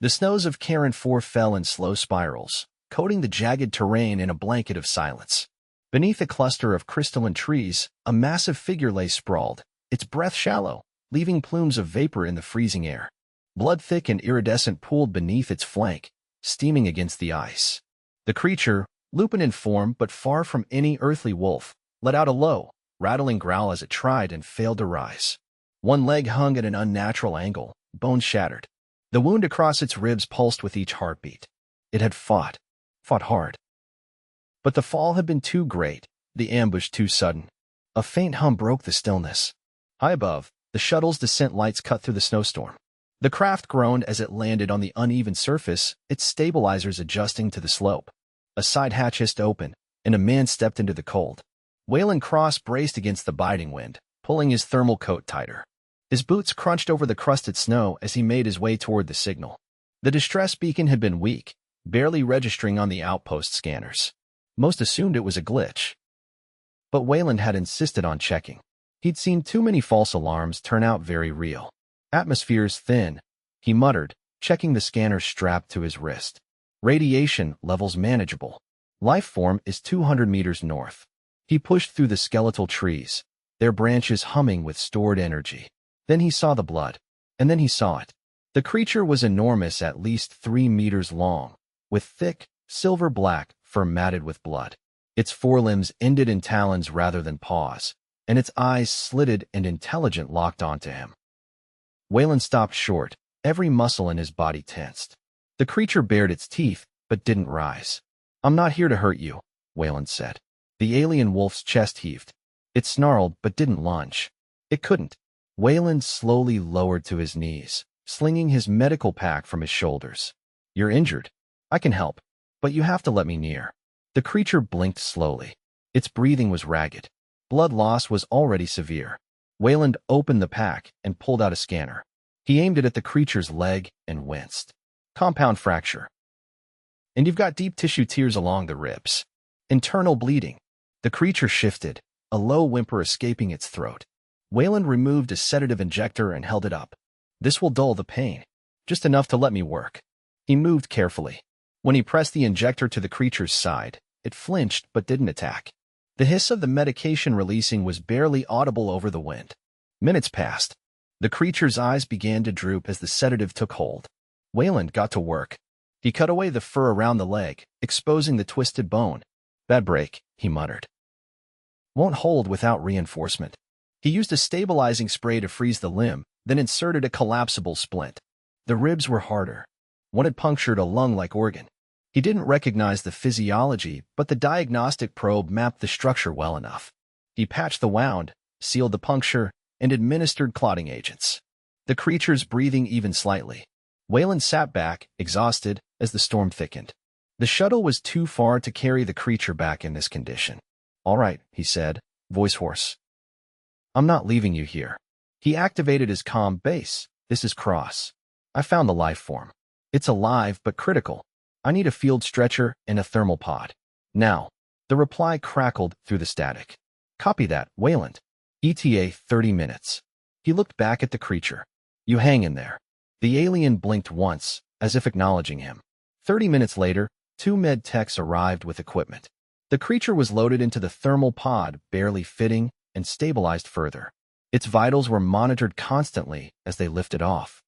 The snows of Kharon 4 fell in slow spirals, coating the jagged terrain in a blanket of silence. Beneath a cluster of crystalline trees, a massive figure lay sprawled, its breath shallow, leaving plumes of vapor in the freezing air. Blood thick and iridescent pooled beneath its flank, steaming against the ice. The creature, lupin in form but far from any earthly wolf, let out a low, rattling growl as it tried and failed to rise. One leg hung at an unnatural angle, bones shattered. The wound across its ribs pulsed with each heartbeat. It had fought hard. But the fall had been too great, the ambush too sudden. A faint hum broke the stillness. High above, the shuttle's descent lights cut through the snowstorm. The craft groaned as it landed on the uneven surface, its stabilizers adjusting to the slope. A side hatch hissed open, and a man stepped into the cold. Weyland Cross braced against the biting wind, pulling his thermal coat tighter. His boots crunched over the crusted snow as he made his way toward the signal. The distress beacon had been weak, barely registering on the outpost scanners. Most assumed it was a glitch. But Weyland had insisted on checking. He'd seen too many false alarms turn out very real. Atmosphere's thin, he muttered, checking the scanner strapped to his wrist. Radiation levels manageable. Life form is 200 meters north. He pushed through the skeletal trees, their branches humming with stored energy. Then he saw the blood. And then he saw it. The creature was enormous, at least 3 meters long, with thick, silver-black fur matted with blood. Its forelimbs ended in talons rather than paws, and its eyes, slitted and intelligent, locked onto him. Weyland stopped short, every muscle in his body tensed. The creature bared its teeth, but didn't rise. "I'm not here to hurt you," Weyland said. The alien wolf's chest heaved. It snarled, but didn't lunge. It couldn't. Weyland slowly lowered to his knees, slinging his medical pack from his shoulders. "You're injured. I can help, but you have to let me near." The creature blinked slowly. Its breathing was ragged. Blood loss was already severe. Weyland opened the pack and pulled out a scanner. He aimed it at the creature's leg and winced. "Compound fracture. And you've got deep tissue tears along the ribs. Internal bleeding." The creature shifted, a low whimper escaping its throat. Weyland removed a sedative injector and held it up. "This will dull the pain, just enough to let me work." He moved carefully. When he pressed the injector to the creature's side, it flinched but didn't attack. The hiss of the medication releasing was barely audible over the wind. Minutes passed. The creature's eyes began to droop as the sedative took hold. Weyland got to work. He cut away the fur around the leg, exposing the twisted bone. "Bad break," he muttered. "Won't hold without reinforcement." He used a stabilizing spray to freeze the limb, then inserted a collapsible splint. The ribs were harder. One had punctured a lung-like organ. He didn't recognize the physiology, but the diagnostic probe mapped the structure well enough. He patched the wound, sealed the puncture, and administered clotting agents. The creature's breathing evened slightly. Weyland sat back, exhausted, as the storm thickened. The shuttle was too far to carry the creature back in this condition. "All right," he said, voice hoarse. "I'm not leaving you here." He activated his comm base. "This is Cross. I found the life form. It's alive but critical. I need a field stretcher and a thermal pod. Now." The reply crackled through the static. "Copy that, Weyland. ETA 30 minutes. He looked back at the creature. "You hang in there." The alien blinked once, as if acknowledging him. 30 minutes later, 2 med techs arrived with equipment. The creature was loaded into the thermal pod, barely fitting, and stabilized further. Its vitals were monitored constantly as they lifted off.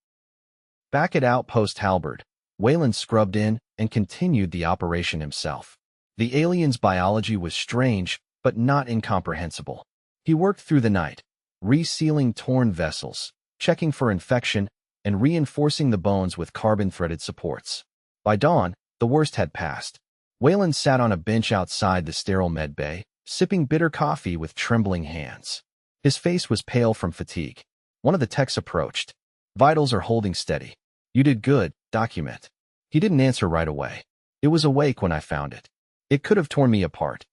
Back at Outpost Halberd, Weyland scrubbed in and continued the operation himself. The alien's biology was strange, but not incomprehensible. He worked through the night, resealing torn vessels, checking for infection, and reinforcing the bones with carbon-threaded supports. By dawn, the worst had passed. Weyland sat on a bench outside the sterile med bay, sipping bitter coffee with trembling hands. His face was pale from fatigue. One of the techs approached. "Vitals are holding steady. You did good, document." He didn't answer right away. "It was awake when I found it. It could have torn me apart.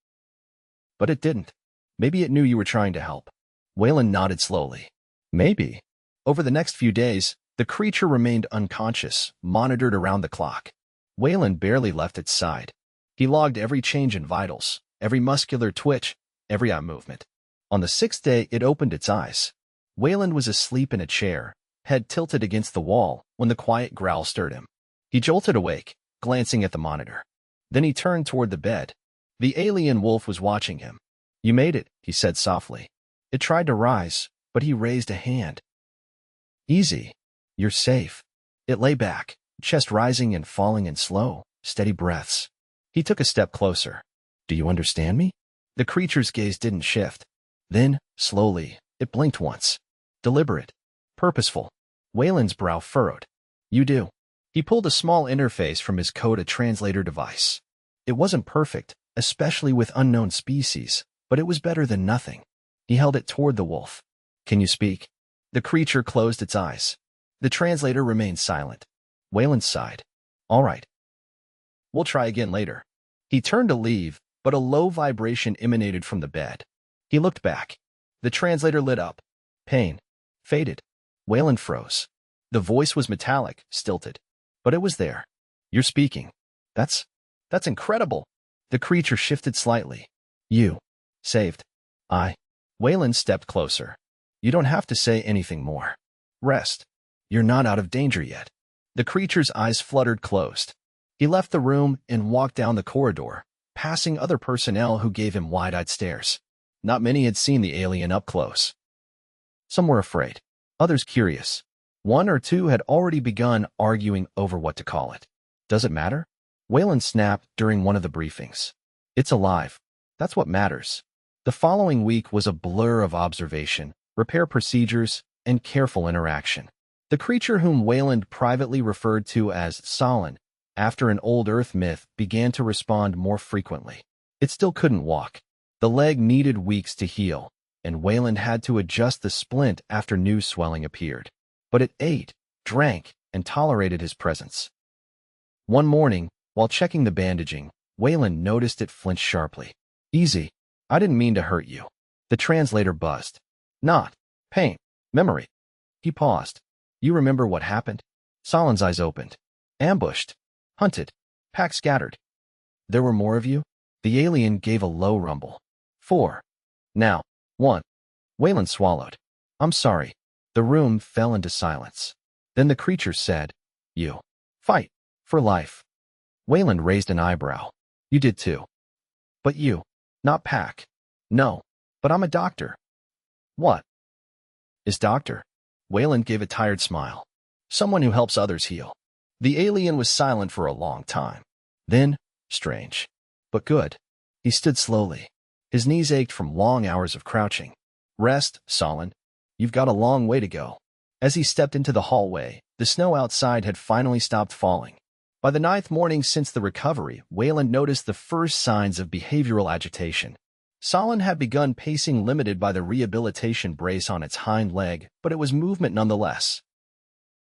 But it didn't. Maybe it knew you were trying to help." Weyland nodded slowly. "Maybe." Over the next few days, the creature remained unconscious, monitored around the clock. Weyland barely left its side. He logged every change in vitals, every muscular twitch, every eye movement. On the 6th day, it opened its eyes. Weyland was asleep in a chair, head tilted against the wall, when the quiet growl stirred him. He jolted awake, glancing at the monitor. Then he turned toward the bed. The alien wolf was watching him. "You made it," he said softly. It tried to rise, but he raised a hand. "Easy. You're safe." It lay back, chest rising and falling in slow, steady breaths. He took a step closer. "Do you understand me?" The creature's gaze didn't shift. Then, slowly, it blinked once. Deliberate. Purposeful. Weyland's brow furrowed. "You do." He pulled a small interface from his coat, a translator device. It wasn't perfect, especially with unknown species, but it was better than nothing. He held it toward the wolf. "Can you speak?" The creature closed its eyes. The translator remained silent. Weyland sighed. "All right. We'll try again later." He turned to leave, but a low vibration emanated from the bed. He looked back. The translator lit up. Pain. Faded. Weyland froze. The voice was metallic, stilted. But it was there. "You're speaking. That's incredible." The creature shifted slightly. "You. Saved. I." Weyland stepped closer. "You don't have to say anything more. Rest. You're not out of danger yet." The creature's eyes fluttered closed. He left the room and walked down the corridor, passing other personnel who gave him wide-eyed stares. Not many had seen the alien up close. Some were afraid, others curious. One or two had already begun arguing over what to call it. "Does it matter?" Weyland snapped during one of the briefings. "It's alive. That's what matters." The following week was a blur of observation, repair procedures, and careful interaction. The creature whom Weyland privately referred to as Solin, after an old Earth myth, began to respond more frequently. It still couldn't walk. The leg needed weeks to heal, and Weyland had to adjust the splint after new swelling appeared. But it ate, drank, and tolerated his presence. One morning, while checking the bandaging, Weyland noticed it flinch sharply. "Easy. I didn't mean to hurt you." The translator buzzed. "Not. Pain. Memory." He paused. "You remember what happened?" Solin's eyes opened. "Ambushed. Hunted. Pack scattered." "There were more of you?" The alien gave a low rumble. "4. Now, 1. Weyland swallowed. "I'm sorry." The room fell into silence. Then the creature said, "You. Fight. For life." Weyland raised an eyebrow. "You did too." "But you. Not Pack." "No. But I'm a doctor." "What is doctor?" Weyland gave a tired smile. "Someone who helps others heal." The alien was silent for a long time. Then, strange, but good, he stood slowly. His knees ached from long hours of crouching. "Rest, Solin. You've got a long way to go." As he stepped into the hallway, the snow outside had finally stopped falling. By the 9th morning since the recovery, Weyland noticed the first signs of behavioral agitation. Solin had begun pacing, limited by the rehabilitation brace on its hind leg, but it was movement nonetheless.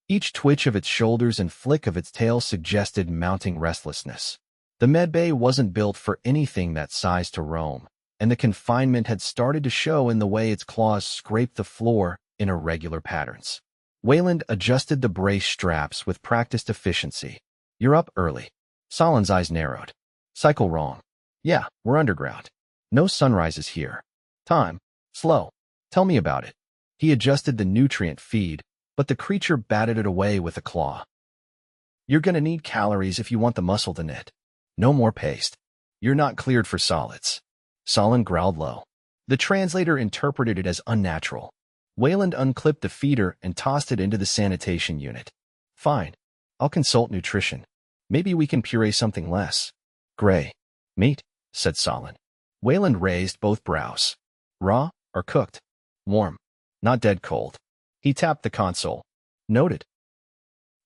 Each twitch of its shoulders and flick of its tail suggested mounting restlessness. The medbay wasn't built for anything that size to roam, and the confinement had started to show in the way its claws scraped the floor in irregular patterns. Weyland adjusted the brace straps with practiced efficiency. "You're up early." Solin's eyes narrowed. "Cycle wrong." "Yeah, we're underground. No sunrises here. Time. Slow. Tell me about it." He adjusted the nutrient feed, but the creature batted it away with a claw. "You're gonna need calories if you want the muscle to knit. No more paste. You're not cleared for solids." Solin growled low. The translator interpreted it as unnatural. Weyland unclipped the feeder and tossed it into the sanitation unit. "Fine. I'll consult nutrition. Maybe we can puree something less gray meat," said Solin. Weyland raised both brows. "Raw or cooked?" "Warm. Not dead cold." He tapped the console. "Noted.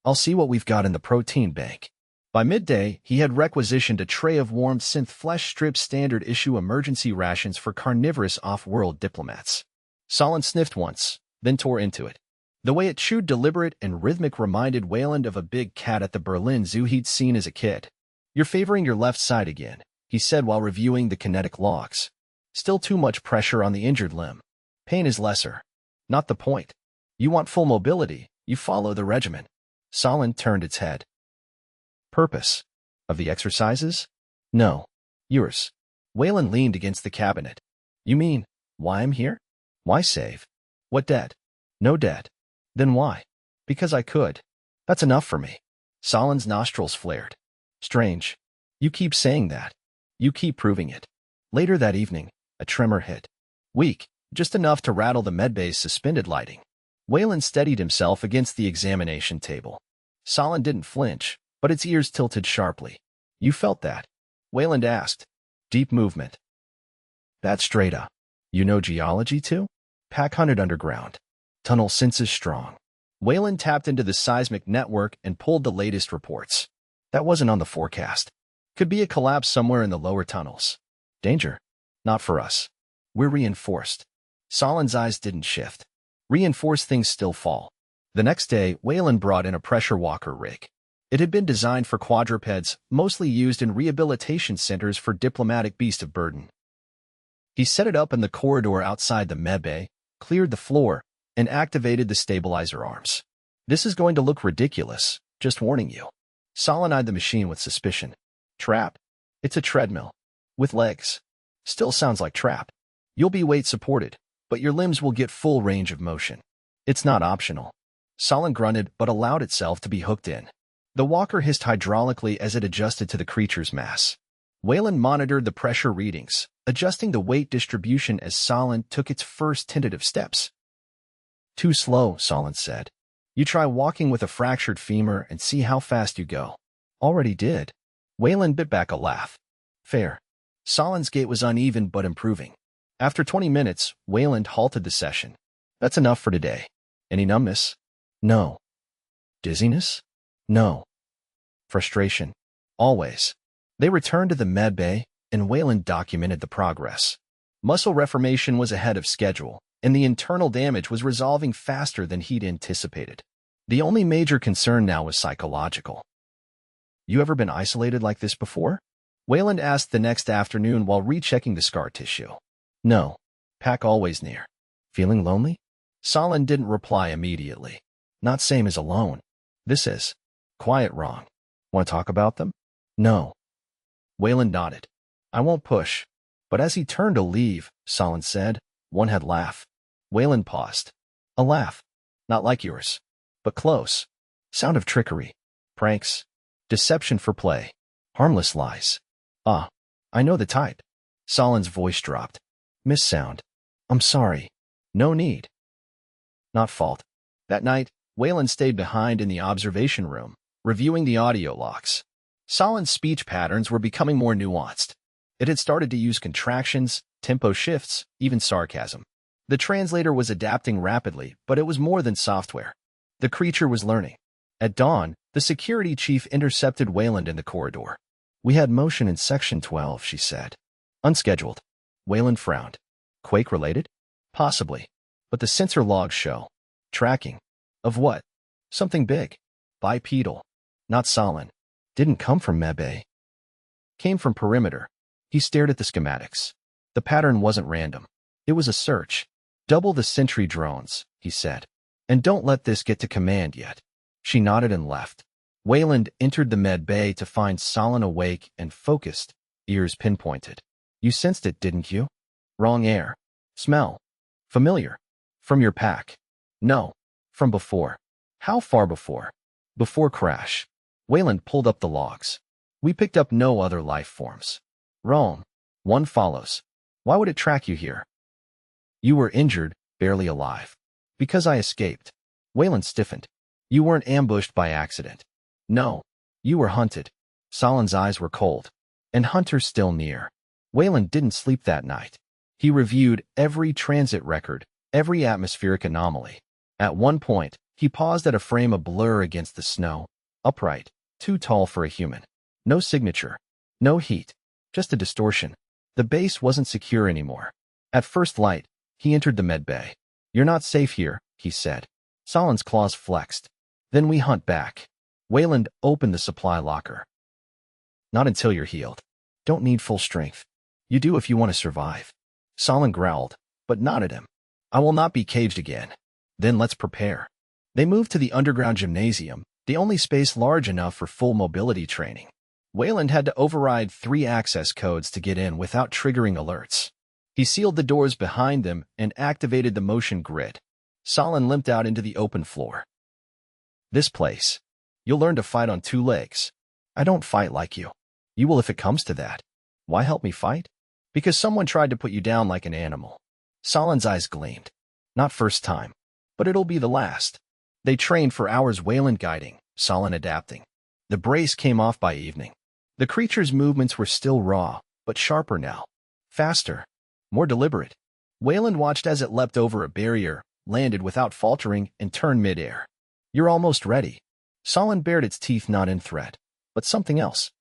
I'll see what we've got in the protein bank." By midday, he had requisitioned a tray of warmed synth flesh strips, standard issue emergency rations for carnivorous off-world diplomats. Solin sniffed once, then tore into it. The way it chewed, deliberate and rhythmic, reminded Weyland of a big cat at the Berlin Zoo he'd seen as a kid. "You're favoring your left side again," he said while reviewing the kinetic logs. "Still too much pressure on the injured limb. Pain is lesser. Not the point. You want full mobility, you follow the regimen." Solin turned its head. "Purpose of the exercises?" "No. Yours." Weyland leaned against the cabinet. "You mean, why I'm here? Why save? What debt?" "No debt." "Then why?" "Because I could. That's enough for me." Solin's nostrils flared. Strange. You keep saying that. You keep proving it. Later that evening, a tremor hit. Weak, just enough to rattle the medbay's suspended lighting. Weyland steadied himself against the examination table. Solin didn't flinch, but its ears tilted sharply. You felt that? Weyland asked. Deep movement. That's straight up. You know geology too? Pack hunted underground. Tunnel senses strong. Weyland tapped into the seismic network and pulled the latest reports. That wasn't on the forecast. Could be a collapse somewhere in the lower tunnels. Danger? Not for us. We're reinforced. Solin's eyes didn't shift. Reinforced things still fall. The next day, Weyland brought in a pressure walker rig. It had been designed for quadrupeds, mostly used in rehabilitation centers for diplomatic beasts of burden. He set it up in the corridor outside the medbay, cleared the floor, and activated the stabilizer arms. This is going to look ridiculous, just warning you. Solin eyed the machine with suspicion. Trap? It's a treadmill. With legs. Still sounds like trap. You'll be weight-supported, but your limbs will get full range of motion. It's not optional. Solin grunted but allowed itself to be hooked in. The walker hissed hydraulically as it adjusted to the creature's mass. Weyland monitored the pressure readings, adjusting the weight distribution as Solin took its first tentative steps. Too slow, Solin said. You try walking with a fractured femur and see how fast you go. Already did. Weyland bit back a laugh. Fair. Solin's gait was uneven but improving. After 20 minutes, Weyland halted the session. That's enough for today. Any numbness? No. Dizziness? No. Frustration? Always. They returned to the medbay, and Weyland documented the progress. Muscle reformation was ahead of schedule, and the internal damage was resolving faster than he'd anticipated. The only major concern now was psychological. You ever been isolated like this before? Weyland asked the next afternoon while rechecking the scar tissue. No. Pack always near. Feeling lonely? Solin didn't reply immediately. Not same as alone. This is. Quiet wrong. Want to talk about them? No. Weyland nodded. I won't push. But as he turned to leave, Solin said, one had laugh. Weyland paused. A laugh. Not like yours. But close. Sound of trickery. Pranks. Deception for play. Harmless lies. Ah. I know the type. Solin's voice dropped. Miss sound. I'm sorry. No need. Not fault. That night, Weyland stayed behind in the observation room, reviewing the audio logs. Solin's speech patterns were becoming more nuanced. It had started to use contractions, tempo shifts, even sarcasm. The translator was adapting rapidly, but it was more than software. The creature was learning. At dawn, the security chief intercepted Weyland in the corridor. We had motion in Section 12, she said. Unscheduled. Weyland frowned. Quake-related? Possibly. But the sensor logs show. Tracking. Of what? Something big. Bipedal. Not Solin. Didn't come from medbay. Came from perimeter. He stared at the schematics. The pattern wasn't random. It was a search. Double the sentry drones, he said. And don't let this get to command yet. She nodded and left. Weyland entered the medbay to find Solin awake and focused, ears pinpointed. You sensed it, didn't you? Wrong air. Smell. Familiar. From your pack. No. From before. How far before? Before crash. Weyland pulled up the logs. We picked up no other life forms. Wrong. One follows. Why would it track you here? You were injured, barely alive. Because I escaped. Weyland stiffened. You weren't ambushed by accident. No. You were hunted. Solin's eyes were cold. And hunters still near. Weyland didn't sleep that night. He reviewed every transit record, every atmospheric anomaly. At one point, he paused at a frame of blur against the snow. Upright. Too tall for a human. No signature. No heat. Just a distortion. The base wasn't secure anymore. At first light, he entered the medbay. You're not safe here, he said. Solin's claws flexed. Then we hunt back. Weyland opened the supply locker. Not until you're healed. Don't need full strength. You do if you want to survive. Solin growled, but nodded him. I will not be caged again. Then let's prepare. They moved to the underground gymnasium, the only space large enough for full mobility training. Weyland had to override 3 access codes to get in without triggering alerts. He sealed the doors behind them and activated the motion grid. Solin limped out into the open floor. This place. You'll learn to fight on two legs. I don't fight like you. You will if it comes to that. Why help me fight? Because someone tried to put you down like an animal. Solin's eyes gleamed. Not first time. But it'll be the last. They trained for hours, Weyland guiding, Solin adapting. The brace came off by evening. The creature's movements were still raw, but sharper now. Faster. More deliberate. Weyland watched as it leapt over a barrier, landed without faltering, and turned mid-air. You're almost ready. Solin bared its teeth, not in threat, but something else.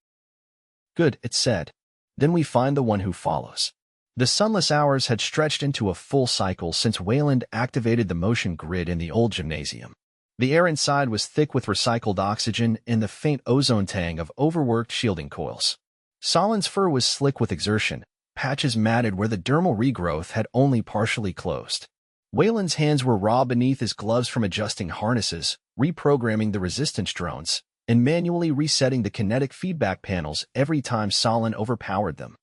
Good, it said. Then we find the one who follows. The sunless hours had stretched into a full cycle since Weyland activated the motion grid in the old gymnasium. The air inside was thick with recycled oxygen and the faint ozone tang of overworked shielding coils. Solin's fur was slick with exertion, patches matted where the dermal regrowth had only partially closed. Weyland's hands were raw beneath his gloves from adjusting harnesses, reprogramming the resistance drones, and manually resetting the kinetic feedback panels every time Solin overpowered them.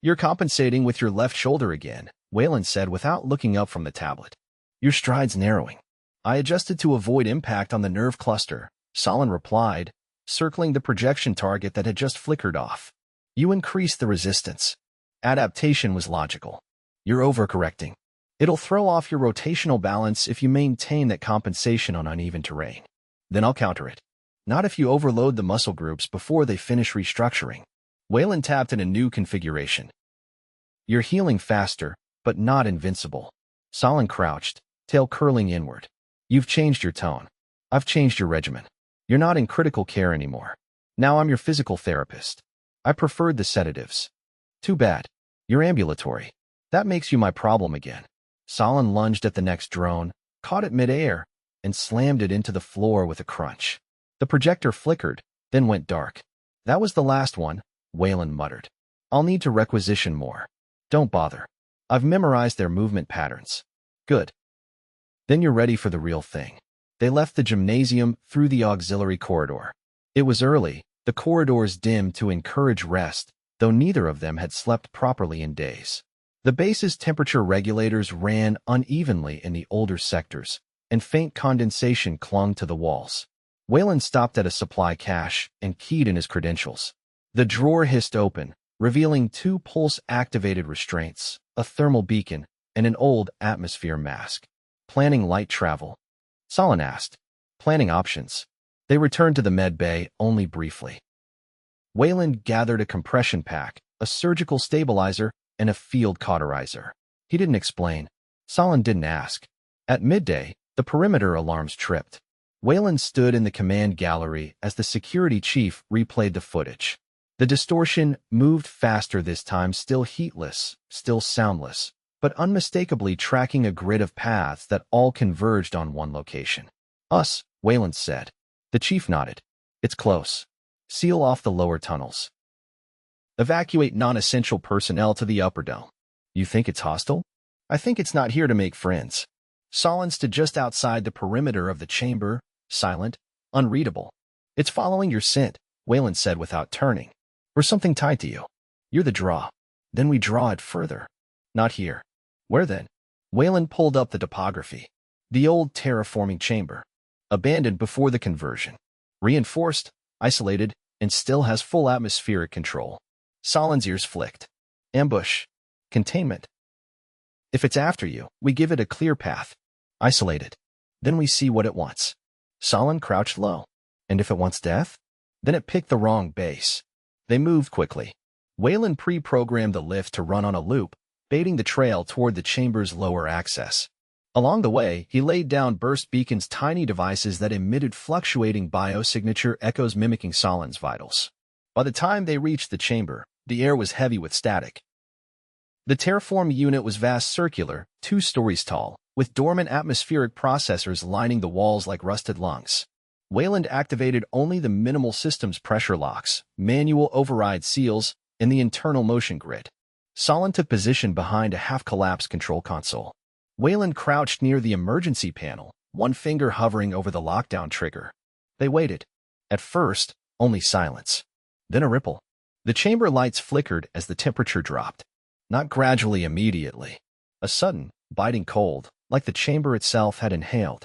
You're compensating with your left shoulder again, Weyland said without looking up from the tablet. Your stride's narrowing. I adjusted to avoid impact on the nerve cluster, Solin replied, circling the projection target that had just flickered off. You increased the resistance. Adaptation was logical. You're overcorrecting. It'll throw off your rotational balance if you maintain that compensation on uneven terrain. Then I'll counter it. Not if you overload the muscle groups before they finish restructuring. Weyland tapped in a new configuration. You're healing faster, but not invincible. Solin crouched, tail curling inward. You've changed your tone. I've changed your regimen. You're not in critical care anymore. Now I'm your physical therapist. I preferred the sedatives. Too bad. You're ambulatory. That makes you my problem again. Solin lunged at the next drone, caught it mid-air, and slammed it into the floor with a crunch. The projector flickered, then went dark. That was the last one, Weyland muttered. I'll need to requisition more. Don't bother. I've memorized their movement patterns. Good. Then you're ready for the real thing. They left the gymnasium through the auxiliary corridor. It was early, the corridors dimmed to encourage rest, though neither of them had slept properly in days. The base's temperature regulators ran unevenly in the older sectors, and faint condensation clung to the walls. Weyland stopped at a supply cache and keyed in his credentials. The drawer hissed open, revealing 2 pulse-activated restraints, a thermal beacon, and an old atmosphere mask. Planning light travel? Solin asked. Planning options. They returned to the med bay only briefly. Weyland gathered a compression pack, a surgical stabilizer, and a field cauterizer. He didn't explain. Solin didn't ask. At midday, the perimeter alarms tripped. Weyland stood in the command gallery as the security chief replayed the footage. The distortion moved faster this time, still heatless, still soundless, but unmistakably tracking a grid of paths that all converged on one location. Us, Weyland said. The chief nodded. It's close. Seal off the lower tunnels. Evacuate non-essential personnel to the upper dome. You think it's hostile? I think it's not here to make friends. Solin stood just outside the perimeter of the chamber, silent, unreadable. It's following your scent, Weyland said without turning. Or something tied to you. You're the draw. Then we draw it further. Not here. Where then? Weyland pulled up the topography. The old terraforming chamber. Abandoned before the conversion. Reinforced, isolated, and still has full atmospheric control. Solin's ears flicked. Ambush. Containment. If it's after you, we give it a clear path. Isolate it. Then we see what it wants. Solin crouched low. And if it wants death? Then it picked the wrong base. They moved quickly. Weyland pre-programmed the lift to run on a loop, baiting the trail toward the chamber's lower access. Along the way, he laid down burst beacons, tiny devices that emitted fluctuating biosignature echoes mimicking Solin's vitals. By the time they reached the chamber, the air was heavy with static. The terraform unit was vast, circular, 2 stories tall, with dormant atmospheric processors lining the walls like rusted lungs. Weyland activated only the minimal systems pressure locks, manual override seals, and the internal motion grid. Solin took position behind a half-collapsed control console. Weyland crouched near the emergency panel, one finger hovering over the lockdown trigger. They waited. At first, only silence. Then a ripple. The chamber lights flickered as the temperature dropped. Not gradually, immediately. A sudden, biting cold, like the chamber itself had inhaled.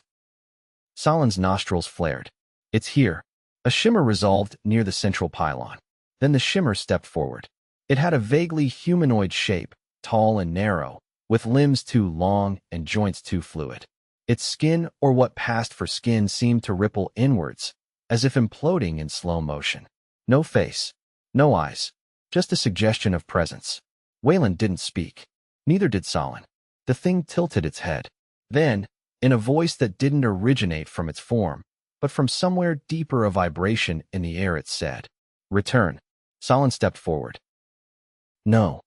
Solin's nostrils flared. It's here. A shimmer resolved near the central pylon. Then the shimmer stepped forward. It had a vaguely humanoid shape, tall and narrow, with limbs too long and joints too fluid. Its skin, or what passed for skin, seemed to ripple inwards, as if imploding in slow motion. No face, no eyes, just a suggestion of presence. Weyland didn't speak. Neither did Solin. The thing tilted its head. Then, in a voice that didn't originate from its form, but from somewhere deeper, a vibration in the air, it said, "Return." Solin stepped forward. "No.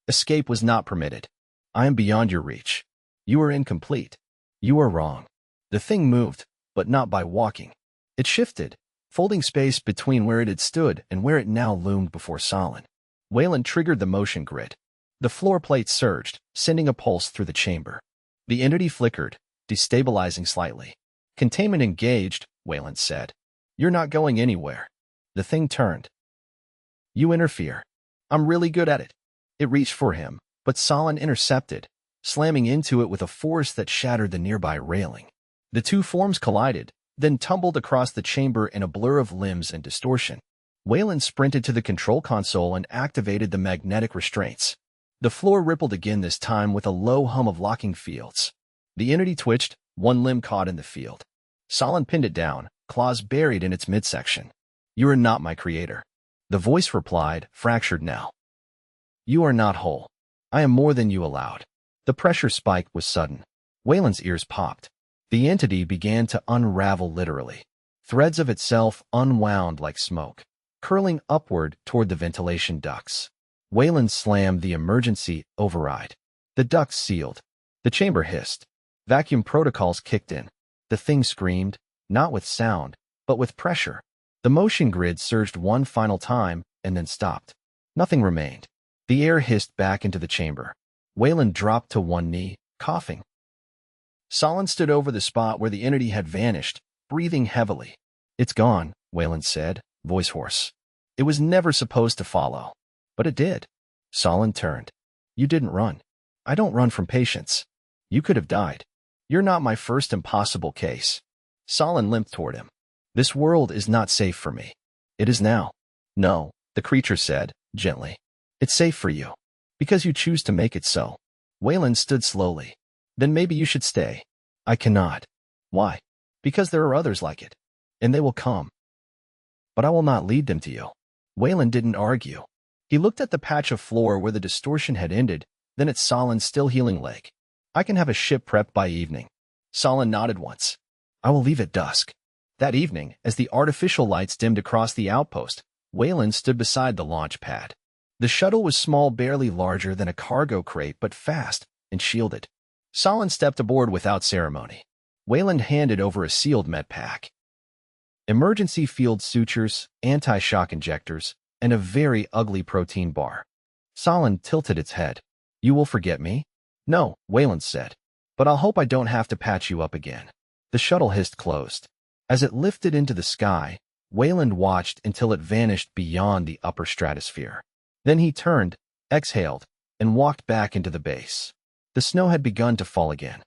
Escape was not permitted. I am beyond your reach. You are incomplete. You are wrong." The thing moved, but not by walking. It shifted, folding space between where it had stood and where it now loomed before Solin. Weyland triggered the motion grid. The floor plate surged, sending a pulse through the chamber. The entity flickered, destabilizing slightly. "Containment engaged," Weyland said. "You're not going anywhere." The thing turned. "You interfere. I'm really good at it." It reached for him, but Solin intercepted, slamming into it with a force that shattered the nearby railing. The two forms collided, then tumbled across the chamber in a blur of limbs and distortion. Weyland sprinted to the control console and activated the magnetic restraints. The floor rippled again, this time with a low hum of locking fields. The entity twitched, one limb caught in the field. Solin pinned it down, claws buried in its midsection. "You are not my creator." The voice replied, fractured now. "You are not whole. I am more than you allowed." The pressure spike was sudden. Weyland's ears popped. The entity began to unravel literally. Threads of itself unwound like smoke, curling upward toward the ventilation ducts. Weyland slammed the emergency override. The ducts sealed. The chamber hissed. Vacuum protocols kicked in. The thing screamed, not with sound, but with pressure. The motion grid surged one final time and then stopped. Nothing remained. The air hissed back into the chamber. Weyland dropped to one knee, coughing. Solin stood over the spot where the entity had vanished, breathing heavily. "It's gone," Weyland said, voice hoarse. "It was never supposed to follow." "But it did." Solin turned. "You didn't run. I don't run from patience. You could have died. You're not my first impossible case." Solin limped toward him. "This world is not safe for me. It is now." "No," the creature said, gently. "It's safe for you. Because you choose to make it so." Weyland stood slowly. "Then maybe you should stay." "I cannot." "Why?" "Because there are others like it. And they will come. But I will not lead them to you." Weyland didn't argue. He looked at the patch of floor where the distortion had ended, then at Solin's still healing leg. "I can have a ship prepped by evening." Solin nodded once. "I will leave at dusk." That evening, as the artificial lights dimmed across the outpost, Weyland stood beside the launch pad. The shuttle was small, barely larger than a cargo crate, but fast and shielded. Solin stepped aboard without ceremony. Weyland handed over a sealed med pack. Emergency field sutures, anti-shock injectors, and a very ugly protein bar. Solin tilted its head. "You will forget me?" "No," Weyland said. "But I'll hope I don't have to patch you up again." The shuttle hissed closed. As it lifted into the sky, Weyland watched until it vanished beyond the upper stratosphere. Then he turned, exhaled, and walked back into the base. The snow had begun to fall again.